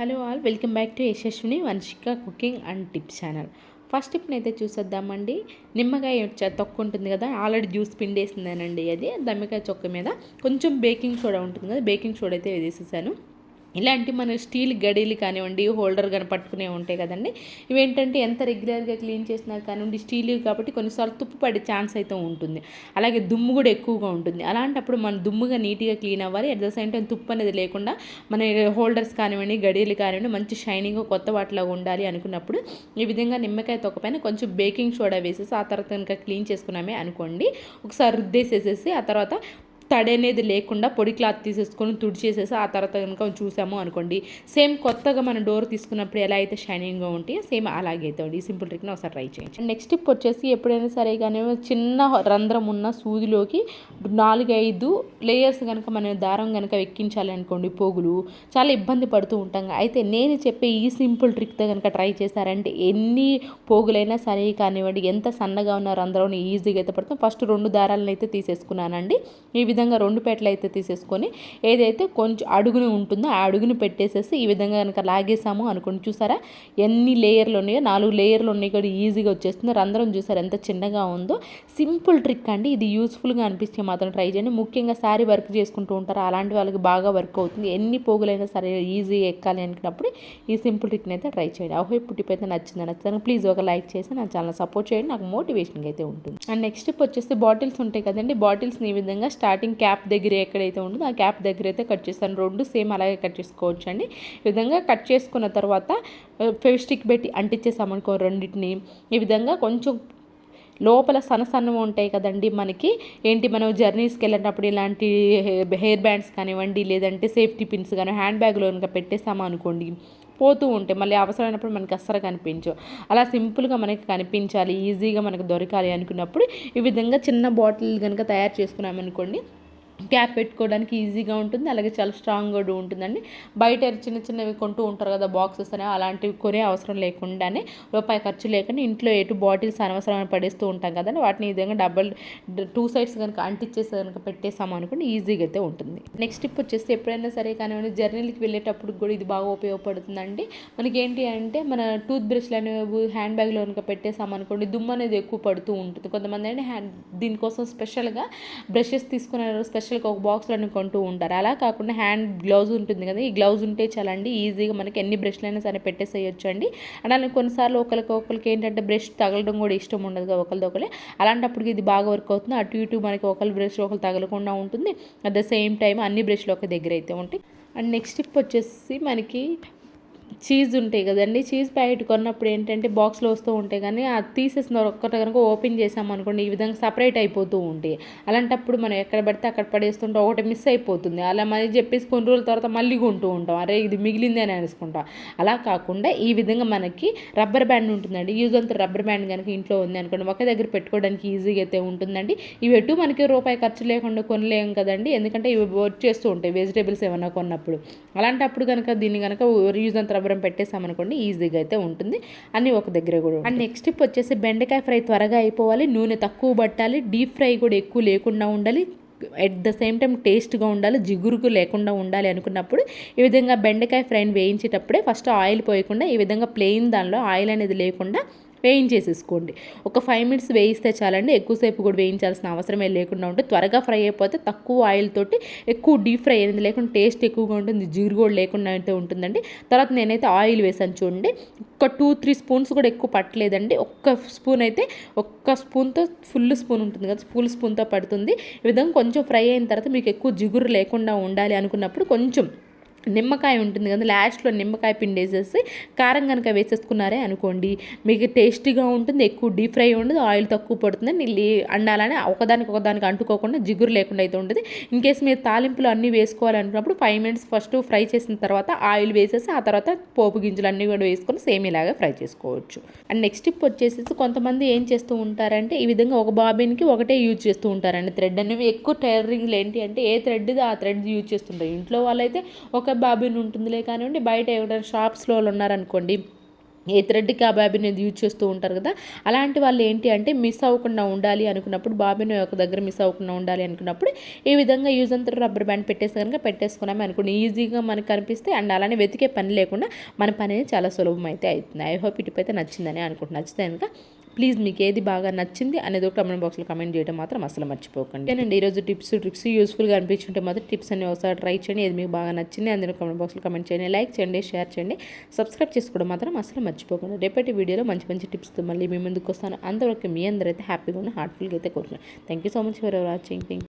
Hello all, welcome back to Yashaswini Vamshika cooking and tips channel. First టిప్ని అయితే చూసేద్దామండి. నిమ్మకాయ తొక్క ఉంటుంది కదా, ఆల్రెడీ జ్యూస్ పిండేసిందేనండి. అది నిమ్మకాయ తొక్క మీద కొంచెం బేకింగ్ సోడా ఉంటుంది కదా, బేకింగ్ సోడా అయితే వేసేసాను. ఇలాంటి మన స్టీల్ గడీలు కానివ్వండి, హోల్డర్ కానీ పట్టుకునే ఉంటాయి కదండి. ఇవేంటంటే ఎంత రెగ్యులర్గా క్లీన్ చేసినా కానివ్వండి, స్టీల్ కాబట్టి కొన్నిసార్లు తుప్పు పడే ఛాన్స్ అయితే ఉంటుంది. అలాగే దుమ్ము కూడా ఎక్కువగా ఉంటుంది. అలాంటప్పుడు మనం దుమ్ముగా నీట్గా క్లీన్ అవ్వాలి. అట్ ద సేమ్ టైం తుప్పు అనేది లేకుండా మన హోల్డర్స్ కానివ్వండి, గడీలు కానివ్వండి మంచి షైనింగ్గా కొత్త వాటిలాగా ఉండాలి అనుకున్నప్పుడు ఈ విధంగా నిమ్మకాయ తొక్కపైన కొంచెం బేకింగ్ సోడా వేసేసి ఆ తర్వాత కనుక క్లీన్ చేసుకున్నామే అనుకోండి, ఒకసారి రుద్దేసేసేసి ఆ తర్వాత తడి అనేది లేకుండా పొడి క్లాత్ తీసేసుకొని తుడిచేసేసి ఆ తర్వాత కనుక చూసాము అనుకోండి, సేమ్ కొత్తగా మనం డోర్ తీసుకున్నప్పుడు ఎలా అయితే షైనింగ్గా ఉంటాయో సేమ్ అలాగే అవుతుంది. ఈ సింపుల్ ట్రిక్ని ఒకసారి ట్రై చేయండి. నెక్స్ట్ టిప్ వచ్చేసి ఎప్పుడైనా సరే కానీ చిన్న రంధ్రం ఉన్న సూదిలోకి 4-5 లేయర్స్ కనుక మనం దారం కనుక ఎక్కించాలి అనుకోండి, పోగులు చాలా ఇబ్బంది పడుతూ ఉంటాం. అయితే నేను చెప్పే ఈ సింపుల్ ట్రిక్తో కనుక ట్రై చేశారంటే ఎన్ని పోగులైనా సరే కానివ్వండి, ఎంత సన్నగా ఉన్న రంధ్రం ఈజీగా అయితే పడుతుంది. ఫస్ట్ 2 దారాలను అయితే తీసేసుకున్నానండి. ఈ విధంగా 2 పేటలు అయితే తీసేసుకొని ఏదైతే కొంచెం అడుగుని ఉంటుందో ఆ అడుగుని పెట్టేసేసి ఈ విధంగా కనుక లాగేసాము అనుకోండి, చూసారా ఎన్ని లేయర్లు ఉన్నాయో, 4 లేయర్లు ఉన్నాయి కూడా ఈజీగా వచ్చేస్తుంది. రంధ్రం చూసారా ఎంత చిన్నగా ఉందో. సింపుల్ ట్రిక్ అండి ఇది. యూస్ఫుల్గా అనిపిస్తే మాత్రం ట్రై చేయండి. ముఖ్యంగా శారీ వర్క్ చేసుకుంటూ ఉంటారు, అలాంటి వాళ్ళకి బాగా వర్క్ అవుతుంది. ఎన్ని పోగులైనా సరే ఈజీగా ఎక్కాలి అనుకున్నప్పుడు ఈ సింపుల్ ట్రిక్ని అయితే ట్రై చేయండి. ఇప్పుడు టిప్ అయితే నచ్చిందని ప్లీజ్ ఒక లైక్ చేసి నా ఛానల్ సపోర్ట్ చేయండి, నాకు మోటివేషన్గా అయితే ఉంటుంది. అండ్ నెక్స్ట్ టిప్ వచ్చేసి బాటిల్స్ ఉంటాయి కదండి, బాటిల్స్ని ఈ విధంగా స్టార్టింగ్ క్యాప్ దగ్గర ఎక్కడైతే ఉంటుందో ఆ క్యాప్ దగ్గర అయితే కట్ చేస్తాను. 2 సేమ్ అలాగే కట్ చేసుకోవచ్చు అండి. ఈ విధంగా కట్ చేసుకున్న తర్వాత ఫెవిస్టిక్ పెట్టి అంటించేసామనుకో రెండింటిని, ఈ విధంగా కొంచెం లోపల సన్నగా ఉంటాయి కదండి మనకి, మనం జర్నీస్కి వెళ్ళినప్పుడు ఇలాంటి హెయిర్ బ్యాండ్స్ కానివ్వండి, లేదంటే సేఫ్టీ పిన్స్ కానీ హ్యాండ్ బ్యాగ్లో కనుక పెట్టేసాము అనుకోండి, పోతూ ఉంటాయి. మళ్ళీ అవసరమైనప్పుడు మనకి అస్సలు కనిపించవు. అలా సింపుల్గా మనకి కనిపించాలి, ఈజీగా మనకు దొరకాలి అనుకున్నప్పుడు ఈ విధంగా చిన్న బాటిల్ కనుక తయారు చేసుకున్నామనుకోండి, క్యాప్ పెట్టుకోవడానికి ఈజీగా ఉంటుంది. అలాగే చాలా స్ట్రాంగ్గా ఉంటుందండి. బయట చిన్నవి కొంటూ ఉంటారు కదా బాక్సెస్ అనేవి, అలాంటివి కొనే అవసరం లేకుండానే రూపాయి ఖర్చు లేకుండా ఇంట్లో ఎటు బాటిల్స్ అనవసరమైన పడేస్తూ ఉంటాం కదండి, వాటిని ఈ విధంగా 2 సైడ్స్ కనుక అంటించేసి కనుక పెట్టేసాము అనుకోండి, ఈజీగా అయితే ఉంటుంది. నెక్స్ట్ టిప్ వచ్చేసి ఎప్పుడైనా సరే కానివ్వండి, జర్నీలకి వెళ్ళేటప్పుడు కూడా ఇది బాగా ఉపయోగపడుతుందండి. మనకి ఏంటి అంటే మన టూత్ బ్రష్లు అనేవి హ్యాండ్ బ్యాగ్లో కనుక పెట్టేసాము అనుకోండి, దుమ్ము అనేది ఎక్కువ పడుతూ ఉంటుంది. కొంతమంది అంటే దీనికోసం స్పెషల్గా బ్రషెస్ తీసుకున్నారు, స్పెషల్గా ఒక బాక్స్లో కొంటూ ఉంటారు. అలా కాకుండా హ్యాండ్ గ్లౌజ్ ఉంటుంది కదా, ఈ గ్లౌజ్ ఉంటే చాలండి, ఈజీగా మనకి ఎన్ని బ్రష్లు అయినా సరే పెట్టేసేయచ్చు అండి. అలానే కొన్నిసార్లు ఒకరికి ఏంటంటే బ్రష్ తగలడం కూడా ఇష్టం ఉండదు కదా ఒకరిదొకరే, అలాంటప్పుడు ఇది బాగా వర్క్ అవుతుంది. అటు ఇటు మనకి ఒకరి బ్రష్ ఒకరు తగలకుండా ఉంటుంది. అట్ ద సేమ్ టైం అన్ని బ్రష్లు ఒక దగ్గర అయితే ఉంటాయి. అండ్ నెక్స్ట్ టిప్ వచ్చేసి మనకి చీజ్ ఉంటాయి కదండి, చీజ్ ప్యాకెట్ కొన్నప్పుడు ఏంటంటే బాక్స్లో వస్తూ ఉంటాయి, కానీ అది తీసేసిన ఒక్కటి కనుక ఓపెన్ చేసామనుకోండి ఈ విధంగా సపరేట్ అయిపోతూ ఉంటాయి. అలాంటప్పుడు మనం ఎక్కడ పడితే అక్కడ పడేస్తుంటే ఒకటి మిస్ అయిపోతుంది. అలా మరి చెప్పేసి కొన్ని రోజుల తర్వాత మళ్ళీ కొంటూ ఉంటాం, అరే ఇది మిగిలింది అని అనుకుంటాం. అలా కాకుండా ఈ విధంగా మనకి రబ్బర్ బ్యాండ్ ఉంటుందండి, యూజ్ అంత రబ్బర్ బ్యాండ్ కనుక ఇంట్లో ఉంది అనుకోండి, ఒక దగ్గర పెట్టుకోవడానికి ఈజీగా అయితే ఉంటుందండి. ఇవి ఎటు మనకి రూపాయి ఖర్చు లేకుండా కొనలేం కదండి, ఎందుకంటే ఇవి వర్క్ చేస్తూ ఉంటాయి వెజిటేబుల్స్ ఏమన్నా కొన్నప్పుడు. అలాంటప్పుడు కనుక దీన్ని కనుక యూజ్ అంత రబ్బర్ పెట్టేసామనుకోండి, ఈజీగా అయితే ఉంటుంది. అన్నీ ఒక దగ్గర కూడా. అండ్ నెక్స్ట్ టిప్ వచ్చేసి బెండకాయ ఫ్రై త్వరగా అయిపోవాలి, నూనె తక్కువ పట్టాలి, డీప్ ఫ్రై కూడా ఎక్కువ లేకుండా ఉండాలి, ఎట్ ద సేమ్ టైం టేస్ట్గా ఉండాలి, జిగురుకు లేకుండా ఉండాలి అనుకున్నప్పుడు ఈ విధంగా బెండకాయ ఫ్రైని వేయించేటప్పుడే ఫస్ట్ ఆయిల్ పోయకుండా ఈ విధంగా ప్లెయిన్ దానిలో ఆయిల్ అనేది లేకుండా వేయించేసేసుకోండి. ఒక 5 మినిట్స్ వేయిస్తే చాలండి, ఎక్కువసేపు కూడా వేయించాల్సిన అవసరమే లేకుండా ఉంటుంది. త్వరగా ఫ్రై అయిపోతే తక్కువ ఆయిల్ తోటి ఎక్కువ డీప్ ఫ్రై అనేది లేకుండా టేస్ట్ ఎక్కువగా ఉంటుంది, జిగురు కూడా లేకుండా అయితే ఉంటుందండి. తర్వాత నేనైతే ఆయిల్ వేసాను చూడండి, ఒక 2-3 స్పూన్స్ కూడా ఎక్కువ పట్టలేదండి, ఒక్క స్పూన్ అయితే, ఒక్క స్పూన్తో ఫుల్ స్పూన్ ఉంటుంది కదా, ఫుల్ స్పూన్తో పడుతుంది. ఈ విధంగా కొంచెం ఫ్రై అయిన తర్వాత మీకు ఎక్కువ జిగురు లేకుండా ఉండాలి అనుకున్నప్పుడు కొంచెం నిమ్మకాయ ఉంటుంది కదా, లాస్ట్లో నిమ్మకాయ పిండేసేసి కారం కనుక వేసేసుకున్నారే అనుకోండి, మీకు టేస్టీగా ఉంటుంది, ఎక్కువ డీప్ ఫ్రై ఉండదు, ఆయిల్ తక్కువ పడుతుంది, అండాలని ఒకదానికి అంటుకోకుండా జిగురు లేకుండా అయితే ఉంటుంది. ఇన్ కేసు మీరు తాలింపులు అన్నీ వేసుకోవాలనుకున్నప్పుడు 5 మినిట్స్ ఫస్ట్ ఫ్రై చేసిన తర్వాత ఆయిల్ వేసేసి ఆ తర్వాత పోపు గింజలు అన్నీ కూడా వేసుకొని సేమ్ ఇలాగే ఫ్రై చేసుకోవచ్చు. అండ్ నెక్స్ట్ టిప్ వచ్చేసి కొంతమంది ఏం చేస్తూ ఉంటారంటే ఈ విధంగా ఒక బాబిన్కి ఒకటే యూజ్ చేస్తూ ఉంటారండి థ్రెడ్ అనేవి. ఎక్కువ టైలరింగ్లు ఏంటి అంటే ఏ థ్రెడ్ ఆ థ్రెడ్ యూజ్ చేస్తుంటారు. ఇంట్లో వాళ్ళైతే ఒక బాబిన్ ఉంటుందిలే కానివ్వండి, బయట ఎవరైనా షాప్స్లో ఉన్నారనుకోండి ఏ థ్రెడ్కి ఆ బాబిన్ అనేది యూజ్ చేస్తూ ఉంటారు కదా, అలాంటి వాళ్ళు ఏంటి అంటే మిస్ అవ్వకుండా ఉండాలి అనుకున్నప్పుడు, బాబిన్ ఒక దగ్గర మిస్ అవ్వకుండా ఉండాలి అనుకున్నప్పుడు ఈ విధంగా యూజ్ అంతా రబ్బర్ బ్యాండ్ పెట్టేసి కనుక పెట్టేసుకున్నాము అనుకోండి, ఈజీగా మనకు కనిపిస్తే అండ్ అలానే వెతికే పని లేకుండా మన పని అనేది చాలా సులభం అయితే అవుతుంది. ఐ హోప్ ఈ టిప్ అయితే నచ్చిందని అనుకుంటున్నాను. నచ్చితే కనుక ప్లీజ్ మీకు ఏది బాగా నచ్చింది అనేది ఒక కమెంట్ బాక్స్లో కమెంట్ చేయడం మాత్రం అసలు మర్చిపోకండి. అండి ఈరోజు టిప్స్ ట్రిక్స్ యూస్ఫుల్గా అనిపించుంటే మాత్రం టిప్స్ అన్ని ఒకసారి ట్రై చేయండి. ఏది మీకు బాగా నచ్చింది అందులో కమెంట్ బాక్స్లో కమెంట్ చేయండి, లైక్ చేయండి, షేర్ చేయండి, సబ్స్క్రైబ్ చేసుకోవడం మాత్రం అసలు మర్చిపోకండి. రేపటి వీడియోలో మంచి మంచి టిప్స్తో మళ్ళీ మీ ముందుకు వస్తాను. అంతవరకు మీ అందరైతే హ్యాపీగా ఉన్న హార్ట్ఫుల్గా అయితే కోరుకున్నాను. Thank you so much for watching.